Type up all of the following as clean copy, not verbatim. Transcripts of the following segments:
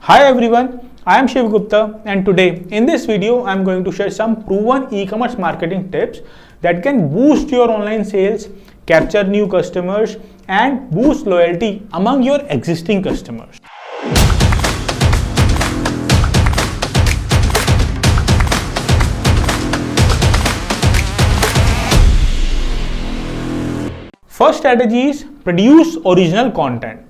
Hi everyone, I am Shiv Gupta and today in this video I am going to share some proven e-commerce marketing tips that can boost your online sales, capture new customers and boost loyalty among your existing customers. First strategy is produce original content.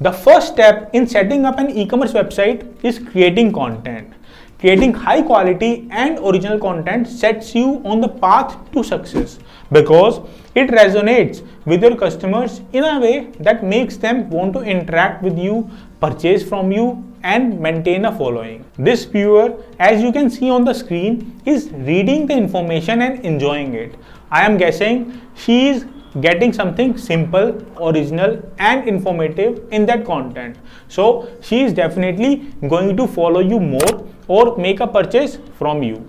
The first step in setting up an e-commerce website is creating content. Creating high quality and original content sets you on the path to success because it resonates with your customers in a way that makes them want to interact with you, purchase from you, and maintain a following. This viewer, as you can see on the screen, is reading the information and enjoying it. I am guessing she is getting something simple, original and informative in that content. So she is definitely going to follow you more or make a purchase from you.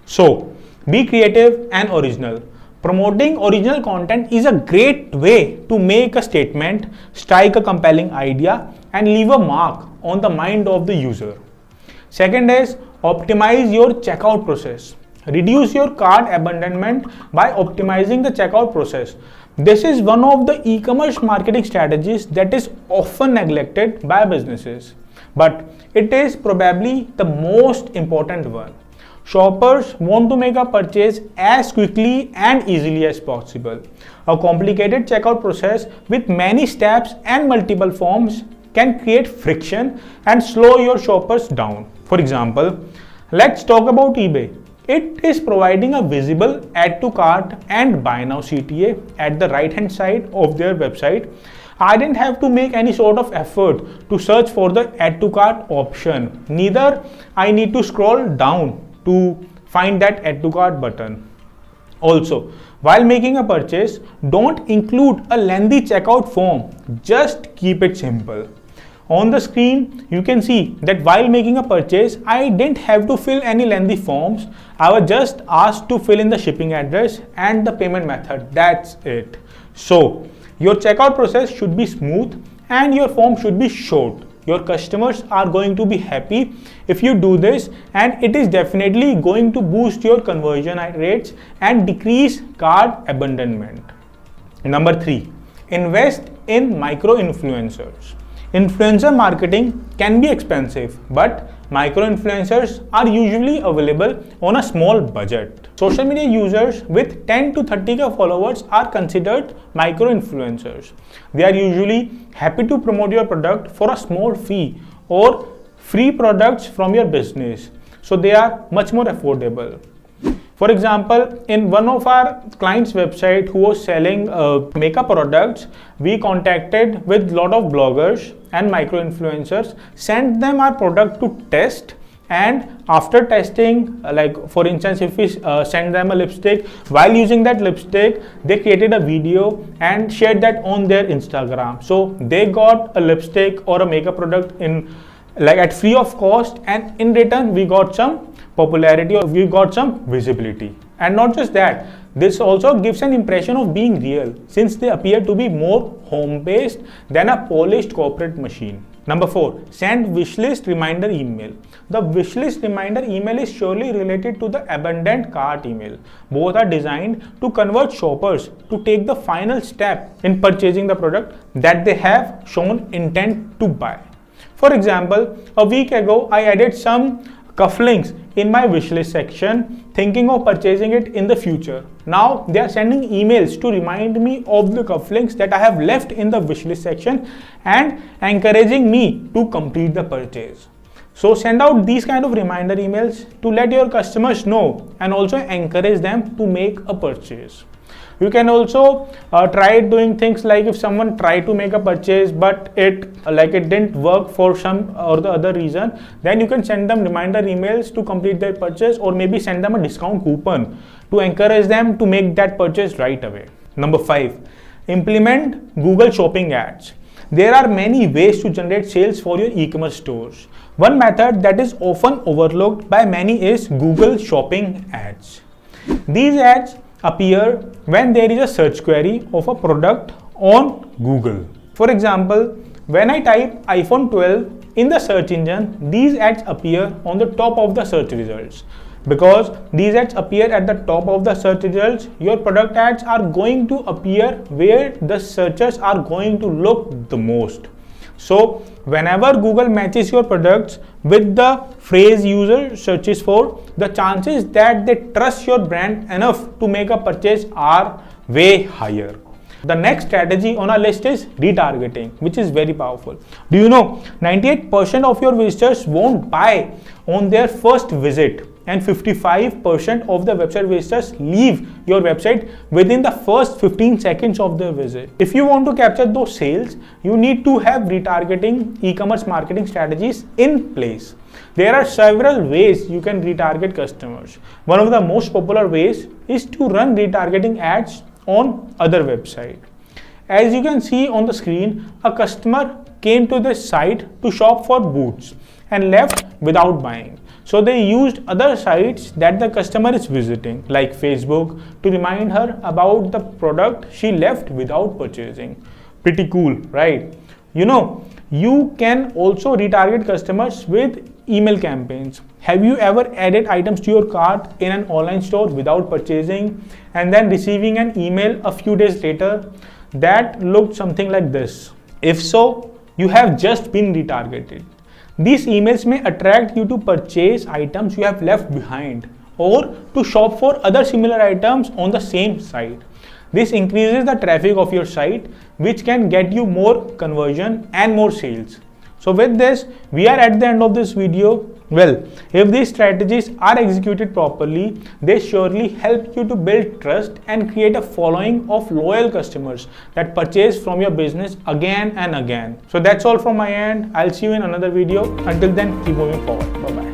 So be creative and original. Promoting original content is a great way to make a statement, strike a compelling idea and leave a mark on the mind of the user. Second is optimize your checkout process. Reduce your cart abandonment by optimizing the checkout process. This is one of the e-commerce marketing strategies that is often neglected by businesses, but it is probably the most important one. Shoppers want to make a purchase as quickly and easily as possible. A complicated checkout process with many steps and multiple forms can create friction and slow your shoppers down. For example, let's talk about eBay. It is providing a visible add to cart and buy now CTA at the right hand side of their website. I didn't have to make any sort of effort to search for the add to cart option. Neither I need to scroll down to find that add to cart button. Also, while making a purchase, don't include a lengthy checkout form. Just keep it simple. On the screen, you can see that while making a purchase, I didn't have to fill any lengthy forms. I was just asked to fill in the shipping address and the payment method. That's it. So, your checkout process should be smooth and your form should be short. Your customers are going to be happy if you do this, and it is definitely going to boost your conversion rates and decrease cart abandonment. Number 3, invest in micro influencers. Influencer marketing can be expensive, but micro-influencers are usually available on a small budget. Social media users with 10 to 30k followers are considered micro-influencers. They are usually happy to promote your product for a small fee or free products from your business. So they are much more affordable. For example, in one of our clients' website who was selling makeup products, we contacted with lot of bloggers and micro-influencers, sent them our product to test, and after testing, like for instance, if we send them a lipstick, while using that lipstick, they created a video and shared that on their Instagram. So they got a lipstick or a makeup product in at free of cost, and in return we got some popularity or we got some visibility. And not just that, this also gives an impression of being real since they appear to be more home-based than a polished corporate machine. Number 4, send wishlist reminder email. The wishlist reminder email is surely related to the abandoned cart email. Both are designed to convert shoppers to take the final step in purchasing the product that they have shown intent to buy. For example, a week ago, I added some cufflinks in my wishlist section, thinking of purchasing it in the future. Now they are sending emails to remind me of the cufflinks that I have left in the wishlist section and encouraging me to complete the purchase. So send out these kind of reminder emails to let your customers know and also encourage them to make a purchase. You can also try doing things like if someone tried to make a purchase but it didn't work for some or the other reason, then you can send them reminder emails to complete their purchase, or maybe send them a discount coupon to encourage them to make that purchase right away. Number 5, implement Google Shopping ads. There are many ways to generate sales for your e-commerce stores. One method that is often overlooked by many is Google Shopping ads. These ads appear when there is a search query of a product on Google. For example, when I type iPhone 12 in the search engine, these ads appear on the top of the search results. Because these ads appear at the top of the search results, your product ads are going to appear where the searchers are going to look the most. So whenever Google matches your products with the phrase user searches for, the chances that they trust your brand enough to make a purchase are way higher. The next strategy on our list is retargeting, which is very powerful. Do you know 98% of your visitors won't buy on their first visit, and 55% of the website visitors leave your website within the first 15 seconds of their visit. If you want to capture those sales, you need to have retargeting e-commerce marketing strategies in place. There are several ways you can retarget customers. One of the most popular ways is to run retargeting ads on other website. As you can see on the screen, a customer came to this site to shop for boots and left without buying. So they used other sites that the customer is visiting, like Facebook, to remind her about the product she left without purchasing. Pretty cool, right? You know, you can also retarget customers with email campaigns. Have you ever added items to your cart in an online store without purchasing and then receiving an email a few days later that looked something like this? If so, you have just been retargeted. These emails may attract you to purchase items you have left behind or to shop for other similar items on the same site. This increases the traffic of your site, which can get you more conversion and more sales. So with this, we are at the end of this video. Well, if these strategies are executed properly, they surely help you to build trust and create a following of loyal customers that purchase from your business again and again. So that's all from my end. I'll see you in another video. Until then, keep moving forward. Bye-bye.